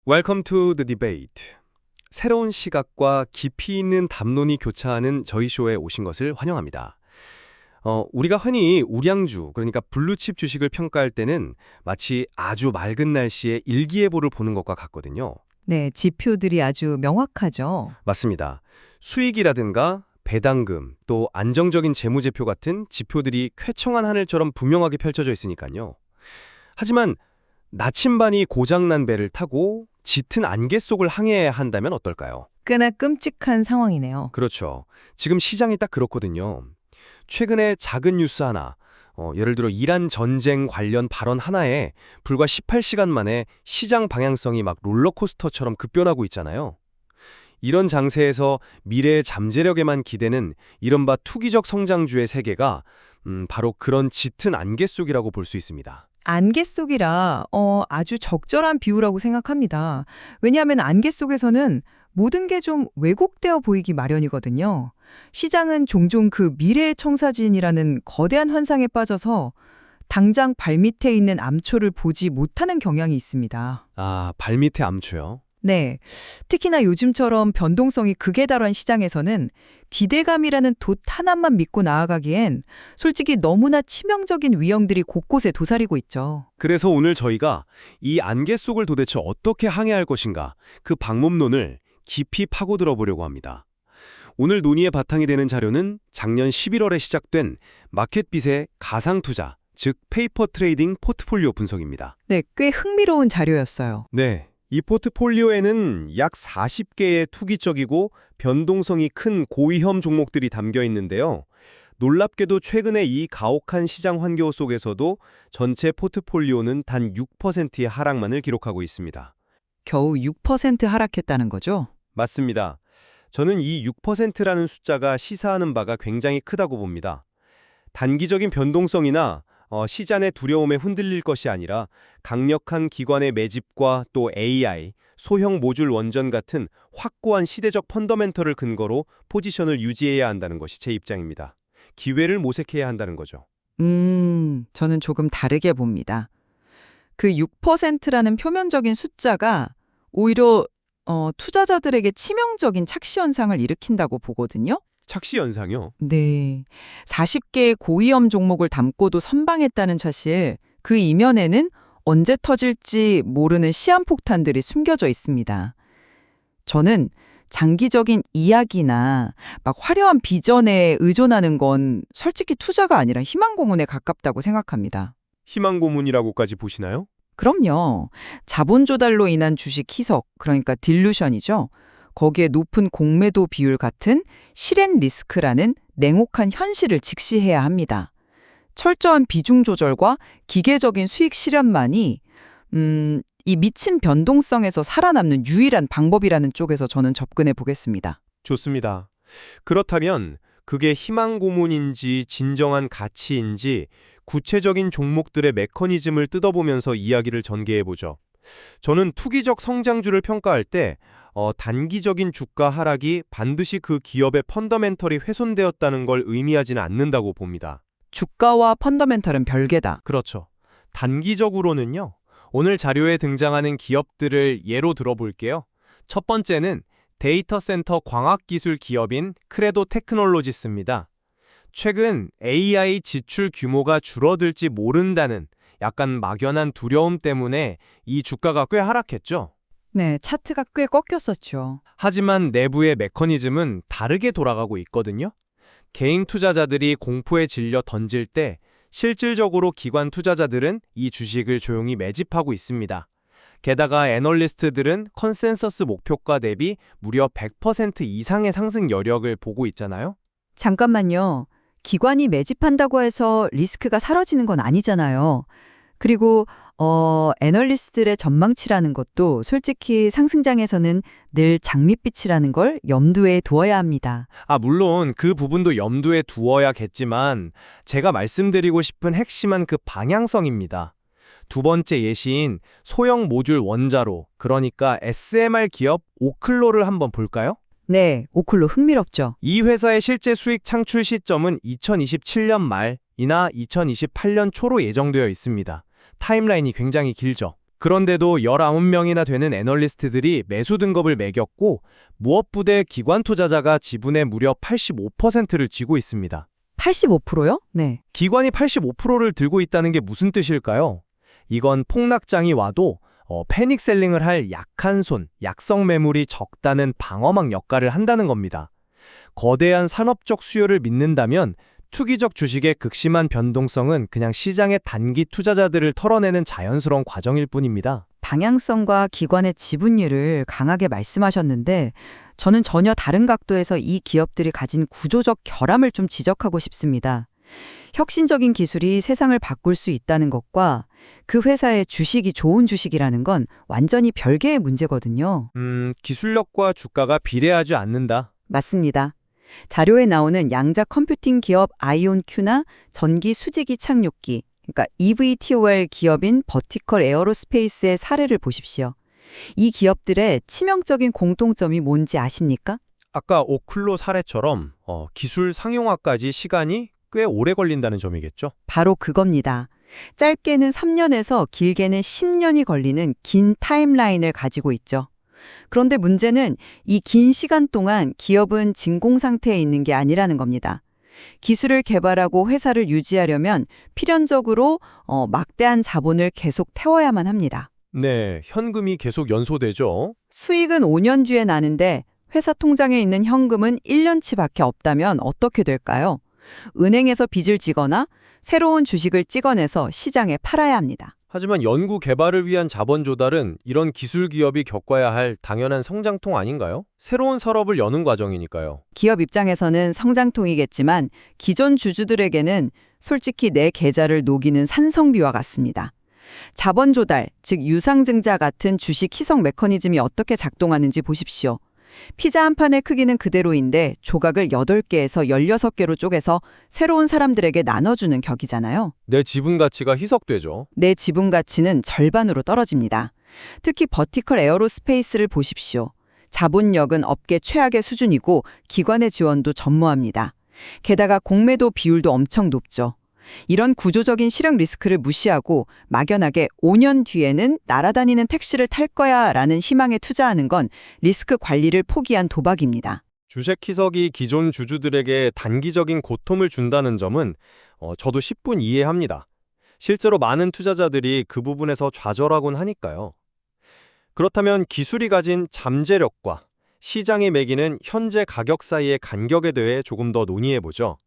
Welcome to the debate. 새로운 시각과 깊이 있는 담론이 교차하는 저희 쇼에 오신 것을 환영합니다. 우리가 흔히 우량주, 그러니까 블루칩 주식을 평가할 때는 마치 아주 맑은 날씨에 일기예보를 보는 것과 같거든요. 네, 지표들이 아주 명확하죠. 맞습니다. 수익이라든가 배당금, 또 안정적인 재무제표 같은 지표들이 쾌청한 하늘처럼 분명하게 펼쳐져 있으니까요. 하지만 나침반이 고장난 배를 타고 짙은 안개 속을 항해해야 한다면 어떨까요? 꽤나 끔찍한 상황이네요. 그렇죠. 지금 시장이 딱 그렇거든요. 최근에 작은 뉴스 하나, 예를 들어 이란 전쟁 관련 발언 하나에 불과 18시간 만에 시장 방향성이 막 롤러코스터처럼 급변하고 있잖아요. 이런 장세에서 미래의 잠재력에만 기대는 이른바 투기적 성장주의 세계가 바로 그런 짙은 안개 속이라고 볼 수 있습니다. 안개 속이라 아주 적절한 비유라고 생각합니다. 왜냐하면 안개 속에서는 모든 게 좀 왜곡되어 보이기 마련이거든요. 시장은 종종 그 미래의 청사진이라는 거대한 환상에 빠져서 당장 발밑에 있는 암초를 보지 못하는 경향이 있습니다. 아, 발밑에 암초요? 네, 특히나 요즘처럼 변동성이 극에 달한 시장에서는 기대감이라는 돛 하나만 믿고 나아가기엔 솔직히 너무나 치명적인 위험들이 곳곳에 도사리고 있죠. 그래서 오늘 저희가 이 안개 속을 도대체 어떻게 항해할 것인가, 그 방법론을 깊이 파고들어 보려고 합니다. 오늘 논의의 바탕이 되는 자료는 작년 11월에 시작된 마켓빗의 가상투자, 즉 페이퍼 트레이딩 포트폴리오 분석입니다. 네, 꽤 흥미로운 자료였어요. 네, 이 포트폴리오에는 약 40개의 투기적이고 변동성이 큰 고위험 종목들이 담겨 있는데요. 놀랍게도 최근에 이 가혹한 시장 환경 속에서도 전체 포트폴리오는 단 6%의 하락만을 기록하고 있습니다. 겨우 6% 하락했다는 거죠? 맞습니다. 저는 이 6%라는 숫자가 시사하는 바가 굉장히 크다고 봅니다. 단기적인 변동성이나 시장의 두려움에 흔들릴 것이 아니라 강력한 기관의 매집과 또 AI, 소형 모듈 원전 같은 확고한 시대적 펀더멘털을 근거로 포지션을 유지해야 한다는 것이 제 입장입니다. 기회를 모색해야 한다는 거죠. 저는 조금 다르게 봅니다. 그 6%라는 표면적인 숫자가 오히려 투자자들에게 치명적인 착시 현상을 일으킨다고 보거든요. 착시 현상이요? 네. 40개의 고위험 종목을 담고도 선방했다는 사실, 그 이면에는 언제 터질지 모르는 시한폭탄들이 숨겨져 있습니다. 저는 장기적인 이야기나 막 화려한 비전에 의존하는 건 솔직히 투자가 아니라 희망 고문에 가깝다고 생각합니다. 희망 고문이라고까지 보시나요? 그럼요. 자본 조달로 인한 주식 희석, 그러니까 딜루션이죠. 거기에 높은 공매도 비율 같은 실행 리스크라는 냉혹한 현실을 직시해야 합니다. 철저한 비중 조절과 기계적인 수익 실현만이 이 미친 변동성에서 살아남는 유일한 방법이라는 쪽에서 저는 접근해 보겠습니다. 좋습니다. 그렇다면 그게 희망 고문인지 진정한 가치인지 구체적인 종목들의 메커니즘을 뜯어보면서 이야기를 전개해보죠. 저는 투기적 성장주를 평가할 때 단기적인 주가 하락이 반드시 그 기업의 펀더멘털이 훼손되었다는 걸 의미하지는 않는다고 봅니다. 주가와 펀더멘털은 별개다. 그렇죠. 단기적으로는요. 오늘 자료에 등장하는 기업들을 예로 들어볼게요. 첫 번째는 데이터 센터 광학기술 기업인 크레도 테크놀로지스입니다. 최근 AI 지출 규모가 줄어들지 모른다는 약간 막연한 두려움 때문에 이 주가가 꽤 하락했죠. 네, 차트가 꽤 꺾였었죠. 하지만 내부의 메커니즘은 다르게 돌아가고 있거든요. 개인 투자자들이 공포에 질려 던질 때 실질적으로 기관 투자자들은 이 주식을 조용히 매집하고 있습니다. 게다가 애널리스트들은 컨센서스 목표가 대비 무려 100% 이상의 상승 여력을 보고 있잖아요. 잠깐만요. 기관이 매집한다고 해서 리스크가 사라지는 건 아니잖아요. 그리고 애널리스트들의 전망치라는 것도 솔직히 상승장에서는 늘 장밋빛이라는 걸 염두에 두어야 합니다. 물론 그 부분도 염두에 두어야겠지만 제가 말씀드리고 싶은 핵심은 그 방향성입니다. 두 번째 예시인 소형 모듈 원자로, 그러니까 SMR 기업 오클로를 한번 볼까요? 네, 오클로 흥미롭죠. 이 회사의 실제 수익 창출 시점은 2027년 말이나 2028년 초로 예정되어 있습니다. 타임라인이 굉장히 길죠. 그런데도 19명이나 되는 애널리스트들이 매수 등급을 매겼고 무엇보다 기관 투자자가 지분의 무려 85%를 쥐고 있습니다. 85%요? 네. 기관이 85%를 들고 있다는 게 무슨 뜻일까요? 이건 폭락장이 와도 패닉셀링을 할 약한 손, 약성 매물이 적다는 방어막 역할을 한다는 겁니다. 거대한 산업적 수요를 믿는다면 투기적 주식의 극심한 변동성은 그냥 시장의 단기 투자자들을 털어내는 자연스러운 과정일 뿐입니다. 방향성과 기관의 지분율을 강하게 말씀하셨는데 저는 전혀 다른 각도에서 이 기업들이 가진 구조적 결함을 좀 지적하고 싶습니다. 혁신적인 기술이 세상을 바꿀 수 있다는 것과 그 회사의 주식이 좋은 주식이라는 건 완전히 별개의 문제거든요. 기술력과 주가가 비례하지 않는다. 맞습니다. 자료에 나오는 양자 컴퓨팅 기업 아이온큐나 전기 수직이 착륙기, 그러니까 EVTOL 기업인 버티컬 에어로스페이스의 사례를 보십시오. 이 기업들의 치명적인 공통점이 뭔지 아십니까? 아까 오클로 사례처럼 기술 상용화까지 시간이 꽤 오래 걸린다는 점이겠죠? 바로 그겁니다. 짧게는 3년에서 길게는 10년이 걸리는 긴 타임라인을 가지고 있죠. 그런데 문제는 이 긴 시간 동안 기업은 진공 상태에 있는 게 아니라는 겁니다. 기술을 개발하고 회사를 유지하려면 필연적으로 막대한 자본을 계속 태워야만 합니다. 네, 현금이 계속 연소되죠. 수익은 5년 뒤에 나는데 회사 통장에 있는 현금은 1년치밖에 없다면 어떻게 될까요? 은행에서 빚을 지거나 새로운 주식을 찍어내서 시장에 팔아야 합니다. 하지만 연구 개발을 위한 자본 조달은 이런 기술 기업이 겪어야 할 당연한 성장통 아닌가요? 새로운 산업을 여는 과정이니까요. 기업 입장에서는 성장통이겠지만 기존 주주들에게는 솔직히 내 계좌를 녹이는 산성비와 같습니다. 자본 조달, 즉 유상증자 같은 주식 희석 메커니즘이 어떻게 작동하는지 보십시오. 피자 한 판의 크기는 그대로인데 조각을 8개에서 16개로 쪼개서 새로운 사람들에게 나눠주는 격이잖아요. 내 지분 가치가 희석되죠. 내 지분 가치는 절반으로 떨어집니다. 특히 버티컬 에어로스페이스를 보십시오. 자본력은 업계 최악의 수준이고 기관의 지원도 전무합니다. 게다가 공매도 비율도 엄청 높죠. 이런 구조적인 실행 리스크를 무시하고 막연하게 5년 뒤에는 날아다니는 택시를 탈 거야 라는 희망에 투자하는 건 리스크 관리를 포기한 도박입니다. 주식 희석이 기존 주주들에게 단기적인 고통을 준다는 점은 저도 10분 이해합니다. 실제로 많은 투자자들이 그 부분에서 좌절하곤 하니까요. 그렇다면 기술이 가진 잠재력과 시장이 매기는 현재 가격 사이의 간격에 대해 조금 더 논의해보죠.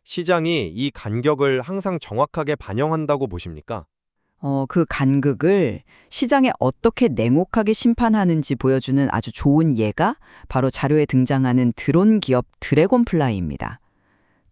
시장이 이 간격을 항상 정확하게 반영한다고 보십니까? 그 간극을 시장에 어떻게 냉혹하게 심판하는지 보여주는 아주 좋은 예가 바로 자료에 등장하는 드론 기업 드래곤플라이입니다.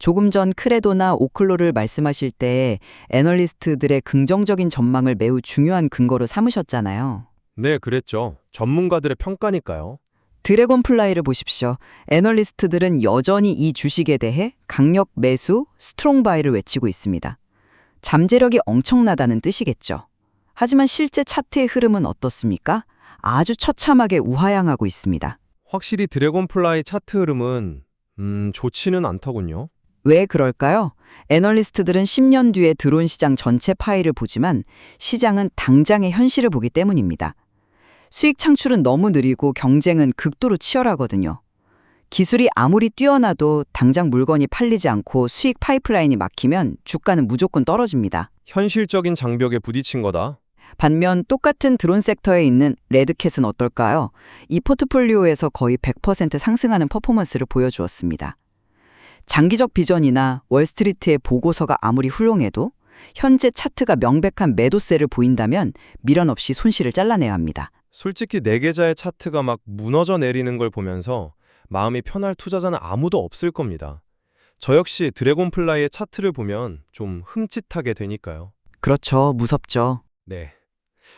조금 전 크레도나 오클로를 말씀하실 때 애널리스트들의 긍정적인 전망을 매우 중요한 근거로 삼으셨잖아요. 네, 그랬죠. 전문가들의 평가니까요. 드래곤플라이를 보십시오. 애널리스트들은 여전히 이 주식에 대해 강력 매수, 스트롱 바이를 외치고 있습니다. 잠재력이 엄청나다는 뜻이겠죠. 하지만 실제 차트의 흐름은 어떻습니까? 아주 처참하게 우하향하고 있습니다. 확실히 드래곤플라이 차트 흐름은 좋지는 않더군요. 왜 그럴까요? 애널리스트들은 10년 뒤에 드론 시장 전체 파일을 보지만 시장은 당장의 현실을 보기 때문입니다. 수익 창출은 너무 느리고 경쟁은 극도로 치열하거든요. 기술이 아무리 뛰어나도 당장 물건이 팔리지 않고 수익 파이프라인이 막히면 주가는 무조건 떨어집니다. 현실적인 장벽에 부딪힌 거다. 반면 똑같은 드론 섹터에 있는 레드캣은 어떨까요? 이 포트폴리오에서 거의 100% 상승하는 퍼포먼스를 보여주었습니다. 장기적 비전이나 월스트리트의 보고서가 아무리 훌륭해도 현재 차트가 명백한 매도세를 보인다면 미련 없이 손실을 잘라내야 합니다. 솔직히 내 계좌의 차트가 막 무너져 내리는 걸 보면서 마음이 편할 투자자는 아무도 없을 겁니다. 저 역시 드래곤플라이의 차트를 보면 좀 흠칫하게 되니까요. 그렇죠. 무섭죠. 네.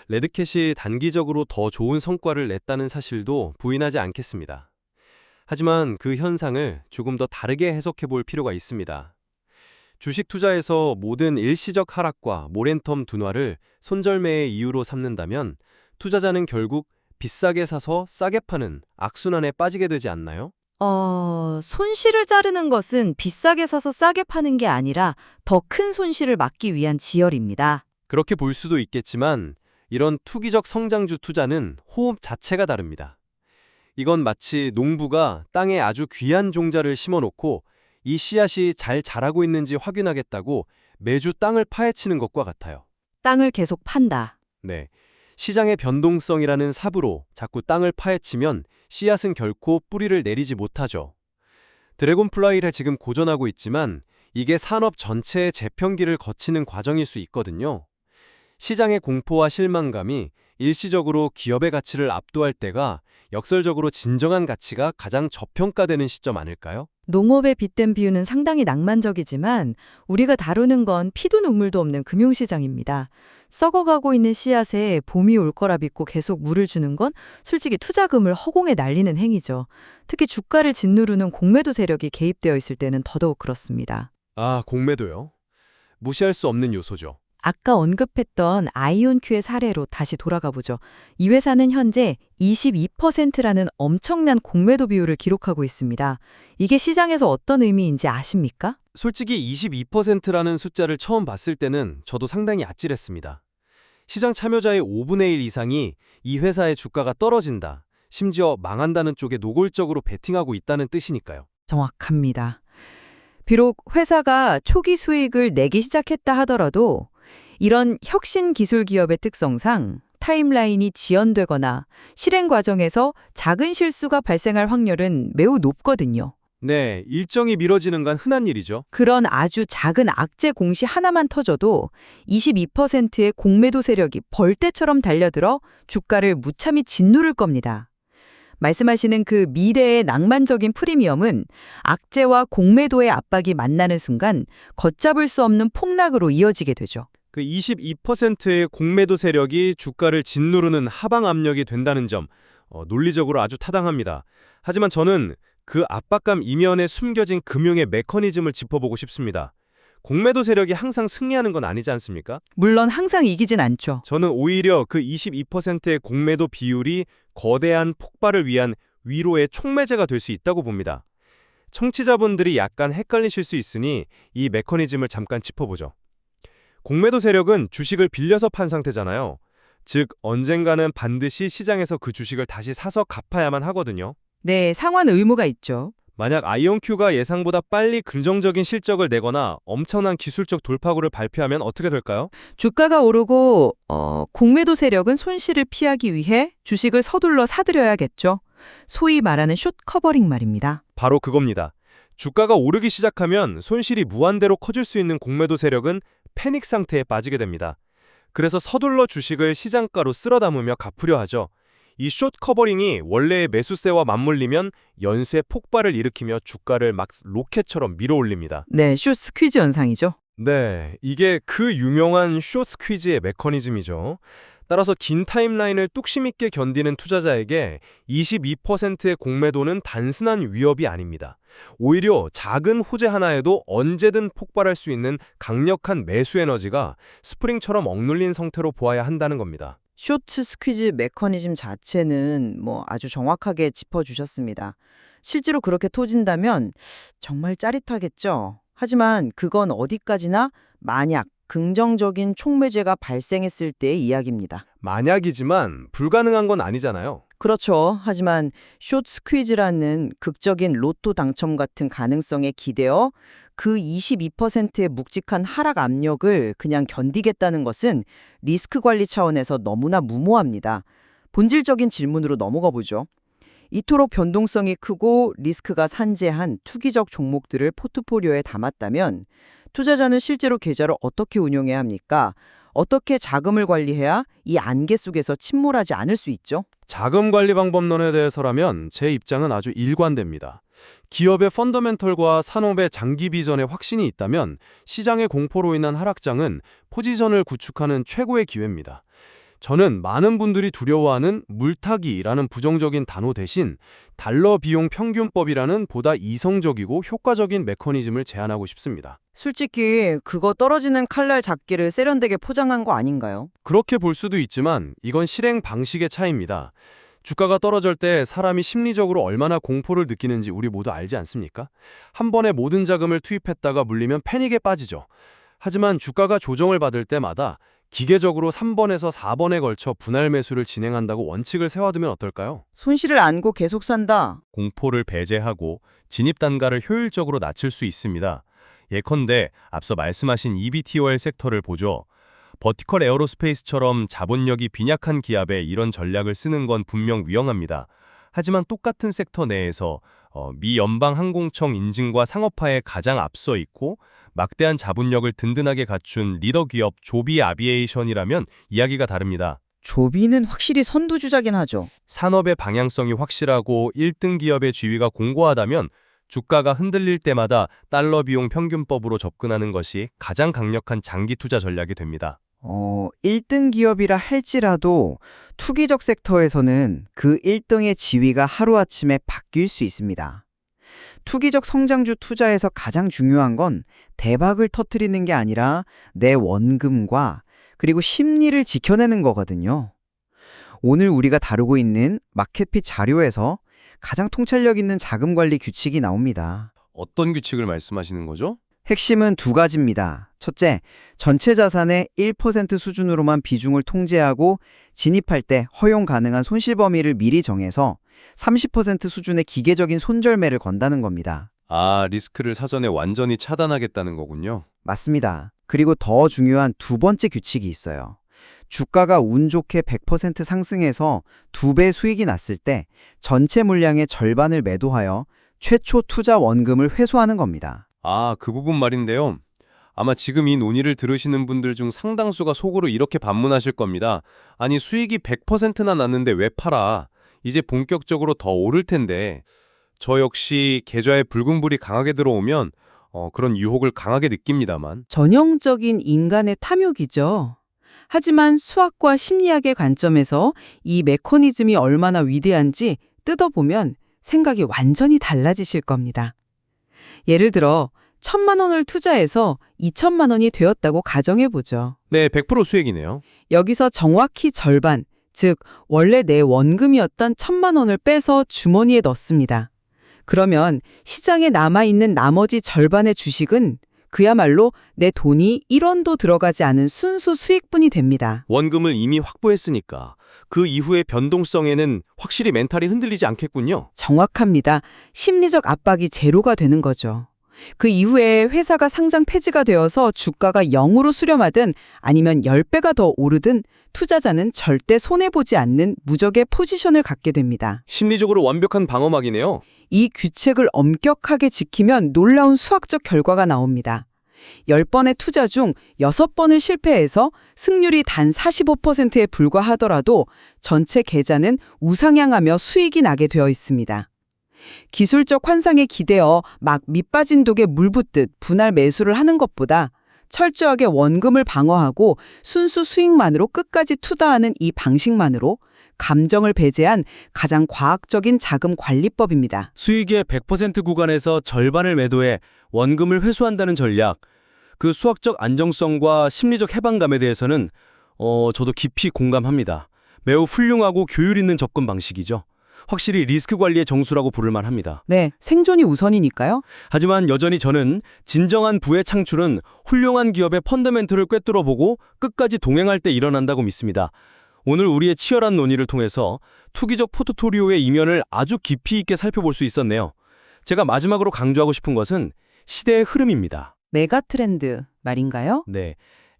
레드캣이 단기적으로 더 좋은 성과를 냈다는 사실도 부인하지 않겠습니다. 하지만 그 현상을 조금 더 다르게 해석해 볼 필요가 있습니다. 주식 투자에서 모든 일시적 하락과 모멘텀 둔화를 손절매의 이유로 삼는다면 투자자는 결국 비싸게 사서 싸게 파는 악순환에 빠지게 되지 않나요? 손실을 자르는 것은 비싸게 사서 싸게 파는 게 아니라 더 큰 손실을 막기 위한 지열입니다. 그렇게 볼 수도 있겠지만 이런 투기적 성장주 투자는 호흡 자체가 다릅니다. 이건 마치 농부가 땅에 아주 귀한 종자를 심어놓고 이 씨앗이 잘 자라고 있는지 확인하겠다고 매주 땅을 파헤치는 것과 같아요. 땅을 계속 판다. 네, 시장의 변동성이라는 삽으로 자꾸 땅을 파헤치면 씨앗은 결코 뿌리를 내리지 못하죠. 드래곤플라이를 지금 고전하고 있지만 이게 산업 전체의 재평기를 거치는 과정일 수 있거든요. 시장의 공포와 실망감이 일시적으로 기업의 가치를 압도할 때가 역설적으로 진정한 가치가 가장 저평가되는 시점 아닐까요? 농업에 빗댄 비유는 상당히 낭만적이지만 우리가 다루는 건 피도 눈물도 없는 금융시장입니다. 썩어가고 있는 씨앗에 봄이 올 거라 믿고 계속 물을 주는 건 솔직히 투자금을 허공에 날리는 행위죠. 특히 주가를 짓누르는 공매도 세력이 개입되어 있을 때는 더더욱 그렇습니다. 아, 공매도요? 무시할 수 없는 요소죠. 아까 언급했던 아이온큐의 사례로 다시 돌아가 보죠. 이 회사는 현재 22%라는 엄청난 공매도 비율을 기록하고 있습니다. 이게 시장에서 어떤 의미인지 아십니까? 솔직히 22%라는 숫자를 처음 봤을 때는 저도 상당히 아찔했습니다. 시장 참여자의 5분의 1 이상이 이 회사의 주가가 떨어진다, 심지어 망한다는 쪽에 노골적으로 베팅하고 있다는 뜻이니까요. 정확합니다. 비록 회사가 초기 수익을 내기 시작했다 하더라도 이런 혁신 기술 기업의 특성상 타임라인이 지연되거나 실행 과정에서 작은 실수가 발생할 확률은 매우 높거든요. 네, 일정이 미뤄지는 건 흔한 일이죠. 그런 아주 작은 악재 공시 하나만 터져도 22%의 공매도 세력이 벌떼처럼 달려들어 주가를 무참히 짓누를 겁니다. 말씀하시는 그 미래의 낭만적인 프리미엄은 악재와 공매도의 압박이 만나는 순간 걷잡을 수 없는 폭락으로 이어지게 되죠. 그 22%의 공매도 세력이 주가를 짓누르는 하방 압력이 된다는 점, 논리적으로 아주 타당합니다. 하지만 저는 그 압박감 이면에 숨겨진 금융의 메커니즘을 짚어보고 싶습니다. 공매도 세력이 항상 승리하는 건 아니지 않습니까? 물론 항상 이기진 않죠. 저는 오히려 그 22%의 공매도 비율이 거대한 폭발을 위한 위로의 촉매제가 될 수 있다고 봅니다. 청취자분들이 약간 헷갈리실 수 있으니 이 메커니즘을 잠깐 짚어보죠. 공매도 세력은 주식을 빌려서 판 상태잖아요. 즉, 언젠가는 반드시 시장에서 그 주식을 다시 사서 갚아야만 하거든요. 네, 상환 의무가 있죠. 만약 아이온큐가 예상보다 빨리 긍정적인 실적을 내거나 엄청난 기술적 돌파구를 발표하면 어떻게 될까요? 주가가 오르고 공매도 세력은 손실을 피하기 위해 주식을 서둘러 사들여야겠죠. 소위 말하는 숏 커버링 말입니다. 바로 그겁니다. 주가가 오르기 시작하면 손실이 무한대로 커질 수 있는 공매도 세력은 패닉 상태에 빠지게 됩니다. 그래서 서둘러 주식을 시장가로 쓸어 담으며 갚으려 하죠. 이 숏 커버링이 원래의 매수세와 맞물리면 연쇄 폭발을 일으키며 주가를 막 로켓처럼 밀어올립니다. 네, 숏 스퀴즈 현상이죠. 네, 이게 그 유명한 숏 스퀴즈의 메커니즘이죠. 따라서 긴 타임라인을 뚝심 있게 견디는 투자자에게 22%의 공매도는 단순한 위협이 아닙니다. 오히려 작은 호재 하나에도 언제든 폭발할 수 있는 강력한 매수 에너지가 스프링처럼 억눌린 상태로 보아야 한다는 겁니다. 쇼트 스퀴즈 메커니즘 자체는 아주 정확하게 짚어주셨습니다. 실제로 그렇게 터진다면 정말 짜릿하겠죠. 하지만 그건 어디까지나 만약 긍정적인 촉매제가 발생했을 때의 이야기입니다. 만약이지만 불가능한 건 아니잖아요. 그렇죠. 하지만 숏 스퀴즈라는 극적인 로또 당첨 같은 가능성에 기대어 그 22%의 묵직한 하락 압력을 그냥 견디겠다는 것은 리스크 관리 차원에서 너무나 무모합니다. 본질적인 질문으로 넘어가 보죠. 이토록 변동성이 크고 리스크가 산재한 투기적 종목들을 포트폴리오에 담았다면 투자자는 실제로 계좌를 어떻게 운용해야 합니까? 어떻게 자금을 관리해야 이 안개 속에서 침몰하지 않을 수 있죠? 자금 관리 방법론에 대해서라면 제 입장은 아주 일관됩니다. 기업의 펀더멘털과 산업의 장기 비전에 확신이 있다면 시장의 공포로 인한 하락장은 포지션을 구축하는 최고의 기회입니다. 저는 많은 분들이 두려워하는 물타기라는 부정적인 단어 대신 달러 비용 평균법이라는 보다 이성적이고 효과적인 메커니즘을 제안하고 싶습니다. 솔직히 그거 떨어지는 칼날 잡기를 세련되게 포장한 거 아닌가요? 그렇게 볼 수도 있지만 이건 실행 방식의 차이입니다. 주가가 떨어질 때 사람이 심리적으로 얼마나 공포를 느끼는지 우리 모두 알지 않습니까? 한 번에 모든 자금을 투입했다가 물리면 패닉에 빠지죠. 하지만 주가가 조정을 받을 때마다 기계적으로 3번에서 4번에 걸쳐 분할 매수를 진행한다고 원칙을 세워두면 어떨까요? 손실을 안고 계속 산다. 공포를 배제하고 진입 단가를 효율적으로 낮출 수 있습니다. 예컨대 앞서 말씀하신 EBTOL 섹터를 보죠. 버티컬 에어로스페이스처럼 자본력이 빈약한 기업에 이런 전략을 쓰는 건 분명 위험합니다. 하지만 똑같은 섹터 내에서 미 연방항공청 인증과 상업화에 가장 앞서 있고 막대한 자본력을 든든하게 갖춘 리더 기업 조비 아비에이션이라면 이야기가 다릅니다. 조비는 확실히 선두주자긴 하죠. 산업의 방향성이 확실하고 1등 기업의 지위가 공고하다면 주가가 흔들릴 때마다 달러 비용 평균법으로 접근하는 것이 가장 강력한 장기 투자 전략이 됩니다. 1등 기업이라 할지라도 투기적 섹터에서는 그 1등의 지위가 하루아침에 바뀔 수 있습니다. 투기적 성장주 투자에서 가장 중요한 건 대박을 터뜨리는 게 아니라 내 원금과 그리고 심리를 지켜내는 거거든요. 오늘 우리가 다루고 있는 마켓핏 자료에서 가장 통찰력 있는 자금 관리 규칙이 나옵니다. 어떤 규칙을 말씀하시는 거죠? 핵심은 두 가지입니다. 첫째, 전체 자산의 1% 수준으로만 비중을 통제하고 진입할 때 허용 가능한 손실 범위를 미리 정해서 30% 수준의 기계적인 손절매를 건다는 겁니다. 아, 리스크를 사전에 완전히 차단하겠다는 거군요. 맞습니다. 그리고 더 중요한 두 번째 규칙이 있어요. 주가가 운 좋게 100% 상승해서 2배 수익이 났을 때 전체 물량의 절반을 매도하여 최초 투자 원금을 회수하는 겁니다. 아, 그 부분 말인데요. 아마 지금 이 논의를 들으시는 분들 중 상당수가 속으로 이렇게 반문하실 겁니다. 아니, 수익이 100%나 났는데 왜 팔아? 이제 본격적으로 더 오를 텐데. 저 역시 계좌에 붉은불이 강하게 들어오면 그런 유혹을 강하게 느낍니다만. 전형적인 인간의 탐욕이죠. 하지만 수학과 심리학의 관점에서 이 메커니즘이 얼마나 위대한지 뜯어보면 생각이 완전히 달라지실 겁니다. 예를 들어 1,000만 원을 투자해서 2,000만 원이 되었다고 가정해보죠. 네, 100% 수익이네요. 여기서 정확히 절반, 즉 원래 내 원금이었던 1,000만 원을 빼서 주머니에 넣습니다. 그러면 시장에 남아있는 나머지 절반의 주식은 그야말로 내 돈이 1원도 들어가지 않은 순수 수익분이 됩니다. 원금을 이미 확보했으니까 그 이후의 변동성에는 확실히 멘탈이 흔들리지 않겠군요. 정확합니다. 심리적 압박이 제로가 되는 거죠. 그 이후에 회사가 상장 폐지가 되어서 주가가 0으로 수렴하든 아니면 10배가 더 오르든 투자자는 절대 손해보지 않는 무적의 포지션을 갖게 됩니다. 심리적으로 완벽한 방어막이네요. 이 규칙을 엄격하게 지키면 놀라운 수학적 결과가 나옵니다. 10번의 투자 중 6번을 실패해서 승률이 단 45%에 불과하더라도 전체 계좌는 우상향하며 수익이 나게 되어 있습니다. 기술적 환상에 기대어 막 밑빠진 독에 물 붓듯 분할 매수를 하는 것보다 철저하게 원금을 방어하고 순수 수익만으로 끝까지 투자하는 이 방식만으로 감정을 배제한 가장 과학적인 자금 관리법입니다. 수익의 100% 구간에서 절반을 매도해 원금을 회수한다는 전략, 그 수학적 안정성과 심리적 해방감에 대해서는 저도 깊이 공감합니다. 매우 훌륭하고 교율 있는 접근 방식이죠. 확실히 리스크 관리의 정수라고 부를 만합니다. 네, 생존이 우선이니까요. 하지만 여전히 저는 진정한 부의 창출은 훌륭한 기업의 펀더멘털을 꿰뚫어보고 끝까지 동행할 때 일어난다고 믿습니다. 오늘 우리의 치열한 논의를 통해서 투기적 포트포리오의 이면을 아주 깊이 있게 살펴볼 수 있었네요. 제가 마지막으로 강조하고 싶은 것은 시대의 흐름입니다. 메가 트렌드 말인가요? 네,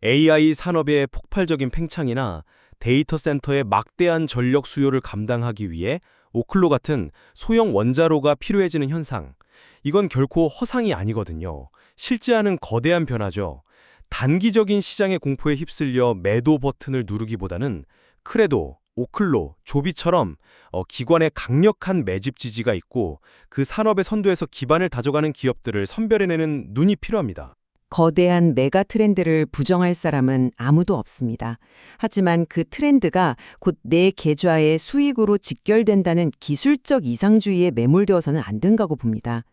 AI 산업의 폭발적인 팽창이나 데이터 센터의 막대한 전력 수요를 감당하기 위해 오클로 같은 소형 원자로가 필요해지는 현상. 이건 결코 허상이 아니거든요. 실제하는 거대한 변화죠. 단기적인 시장의 공포에 휩쓸려 매도 버튼을 누르기보다는 크레도, 오클로, 조비처럼 기관의 강력한 매집 지지가 있고 그 산업의 선도에서 기반을 다져가는 기업들을 선별해내는 눈이 필요합니다. 거대한 메가 트렌드를 부정할 사람은 아무도 없습니다. 하지만 그 트렌드가 곧 내 계좌의 수익으로 직결된다는 기술적 이상주의에 매몰되어서는 안 된다고 봅니다.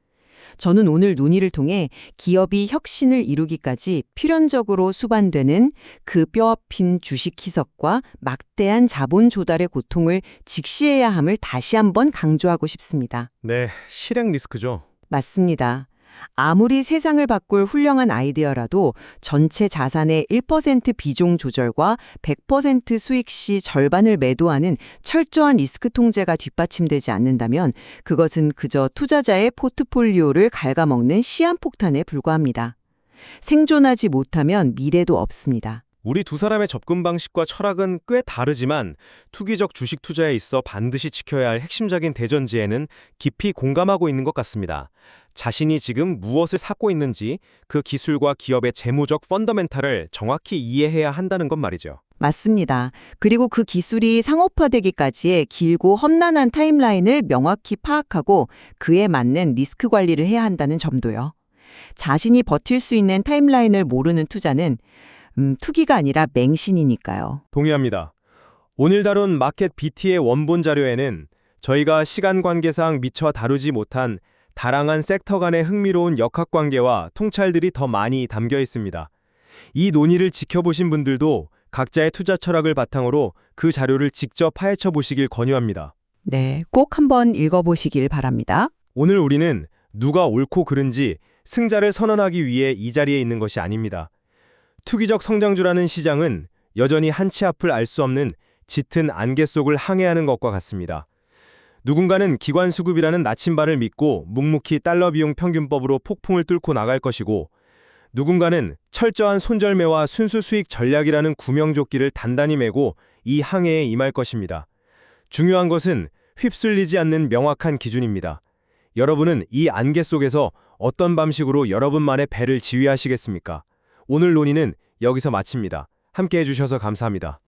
저는 오늘 논의를 통해 기업이 혁신을 이루기까지 필연적으로 수반되는 그 뼈아픈 주식 희석과 막대한 자본 조달의 고통을 직시해야 함을 다시 한번 강조하고 싶습니다. 네, 실행 리스크죠. 맞습니다. 아무리 세상을 바꿀 훌륭한 아이디어라도 전체 자산의 1% 비중 조절과 100% 수익 시 절반을 매도하는 철저한 리스크 통제가 뒷받침되지 않는다면 그것은 그저 투자자의 포트폴리오를 갉아먹는 시한폭탄에 불과합니다. 생존하지 못하면 미래도 없습니다. 우리 두 사람의 접근 방식과 철학은 꽤 다르지만 투기적 주식 투자에 있어 반드시 지켜야 할 핵심적인 대전제에는 깊이 공감하고 있는 것 같습니다. 자신이 지금 무엇을 사고 있는지 그 기술과 기업의 재무적 펀더멘탈을 정확히 이해해야 한다는 것 말이죠. 맞습니다. 그리고 그 기술이 상업화되기까지의 길고 험난한 타임라인을 명확히 파악하고 그에 맞는 리스크 관리를 해야 한다는 점도요. 자신이 버틸 수 있는 타임라인을 모르는 투자는 투기가 아니라 맹신이니까요. 동의합니다. 오늘 다룬 마켓 BT의 원본 자료에는 저희가 시간 관계상 미처 다루지 못한 다양한 섹터 간의 흥미로운 역학관계와 통찰들이 더 많이 담겨 있습니다. 이 논의를 지켜보신 분들도 각자의 투자 철학을 바탕으로 그 자료를 직접 파헤쳐 보시길 권유합니다. 네, 꼭 한번 읽어보시길 바랍니다. 오늘 우리는 누가 옳고 그른지 승자를 선언하기 위해 이 자리에 있는 것이 아닙니다. 투기적 성장주라는 시장은 여전히 한치 앞을 알 수 없는 짙은 안개 속을 항해하는 것과 같습니다. 누군가는 기관 수급이라는 나침반을 믿고 묵묵히 달러 비용 평균법으로 폭풍을 뚫고 나갈 것이고 누군가는 철저한 손절매와 순수 수익 전략이라는 구명조끼를 단단히 메고 이 항해에 임할 것입니다. 중요한 것은 휩쓸리지 않는 명확한 기준입니다. 여러분은 이 안개 속에서 어떤 방식으로 여러분만의 배를 지휘하시겠습니까? 오늘 논의는 여기서 마칩니다. 함께 해주셔서 감사합니다.